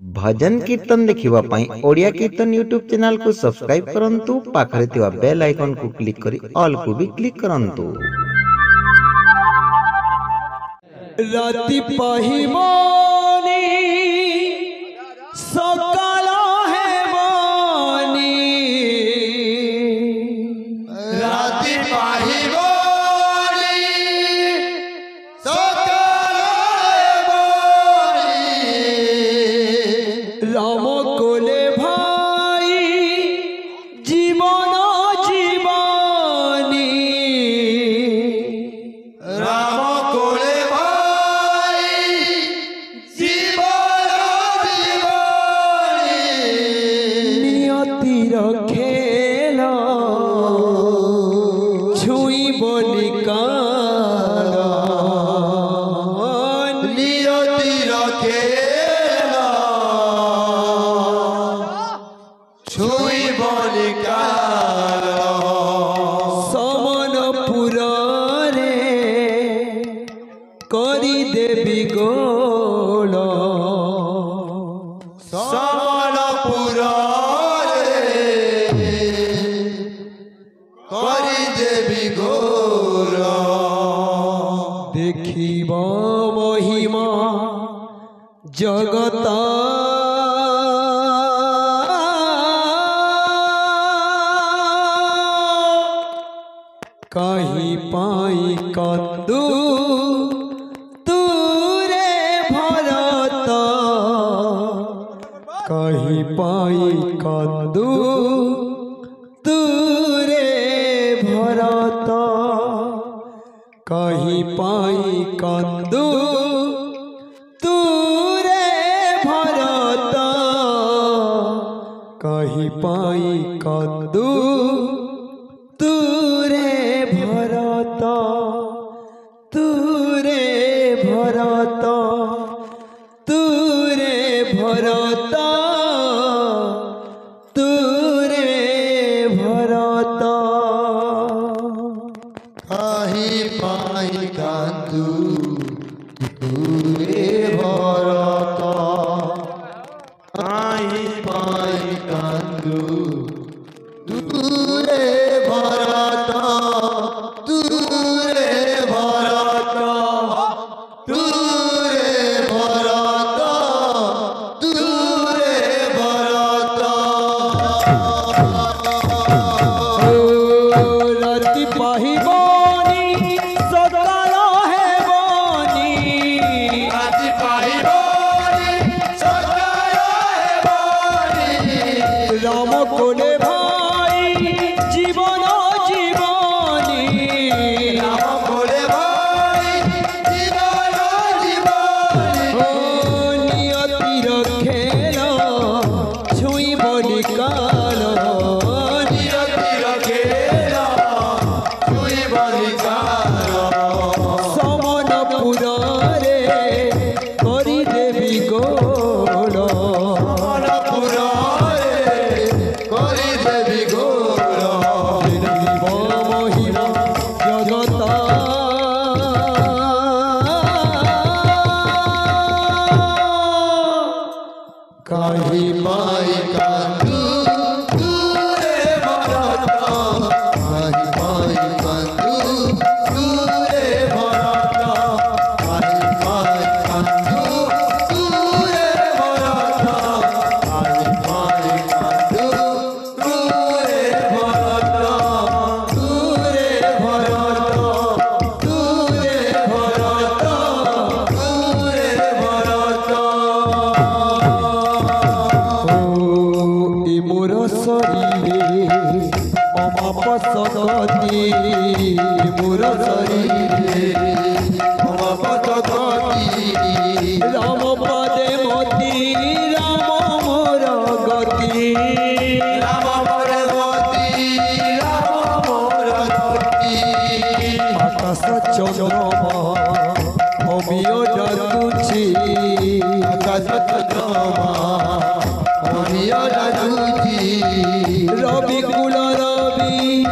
भजन कीर्तन देखिबा पई ओडिया कीर्तन यूट्यूब चैनल को सब्सक्राइब करंतु पाखरे थिबा बेल आइकन को क्लिक करी ऑल को भी क्लिक करंतु। राति पहिबनी सकाल हेबनी राति पहिबनी सकाल हेबनी राम कोले भाई जीवन जीवनी राम कोले भाई जीवन जीवनी नियतिर खेल छुई बोली काल नियतिर खेल छुई बोली काल समनपुर रे करी देवी गोल समनपुर रे करी देवी गोर देखिब महिमा जगत कहीं पाई कंदू तूरे भरत कहीं पाई कंदू तूरे भरत कहीं पाई कंदू तूरे भरत कहीं पाई कंदू तूरे भरत तूरे भरत तूरे भरत तूरे भरत कहीं पाई कांदू तूरे भरत कहीं पाई कांदू तूरे भरत तूरे भरत तूरे भरत तूरे भरत राति पहिबनी सकाल हेबनी राति पहिबनी सकाल हेबनी राम कोले भाई जीवन जीवनी राम कोले भाई जीवन जीवनी नियतिर खेल छुई बोली काल नियतिर खेल छुई बोली काल समनपुर रे करी देवी गोल समनपुर रे करी देवी गोर देखिब महिमा जगत कहीं पाई कांदू तूरे भरत कहीं पाई कांदू तूरे भरत कहीं पाई कांदू तूरे भरत कहीं पाई कांदू तूरे भरत तूरे भरत तूरे भरत तूरे भरत मोर शरीरे अमाप सगती मोर शरीरे राम पदे मती राम मोर गति आकाश चंद्रमा अमिय डाकुछि रवि कुल रवि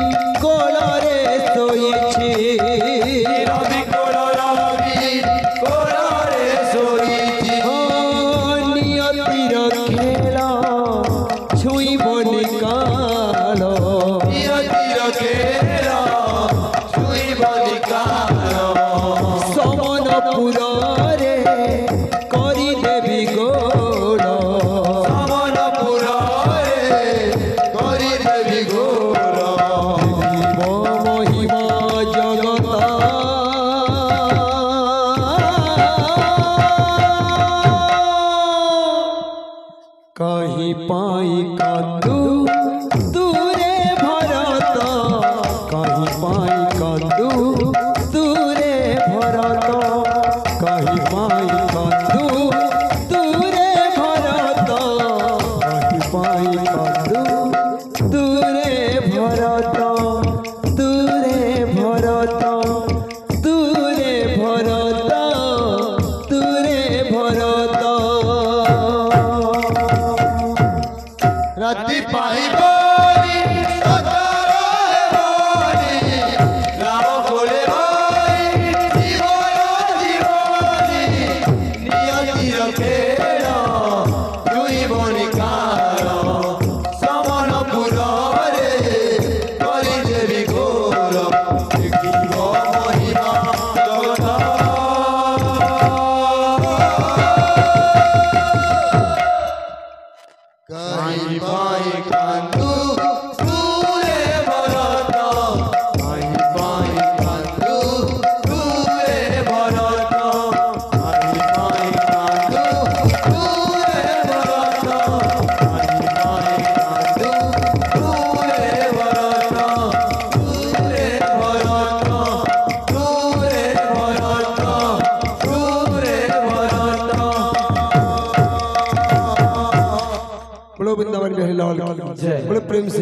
कोल रे सोइछि नियति তীর খেলা ছুঁইব নিকাল সমনপুরে করি দেবী গোড় মহিমা জগত कहीं पाई कांदू दूरे भरत कहीं पाई कांदू दूरे भरत कहीं पाई कांदू दूरे भरत कहीं पाई कांदू दूरे भरत दूरे भरत दूरे भरत दूरे भरत राति पाई बोली सतरे बोली राम बोले भाई जीवनी नियति रखेला जुई बोली कालो समनपुर रे करी देवी गोर देखिब महिमा जगत कहीं पाई कांदू दूरे भरत कहीं पाई कांदू दूरे भरत कहीं पाई कांदू दूरे भरत कहीं पाई कांदू दूरे भरत दूरे भरत दूरे भरत दूरे भरत बोलो वृंदावन बिहारी लाल की जय बोलो प्रेम से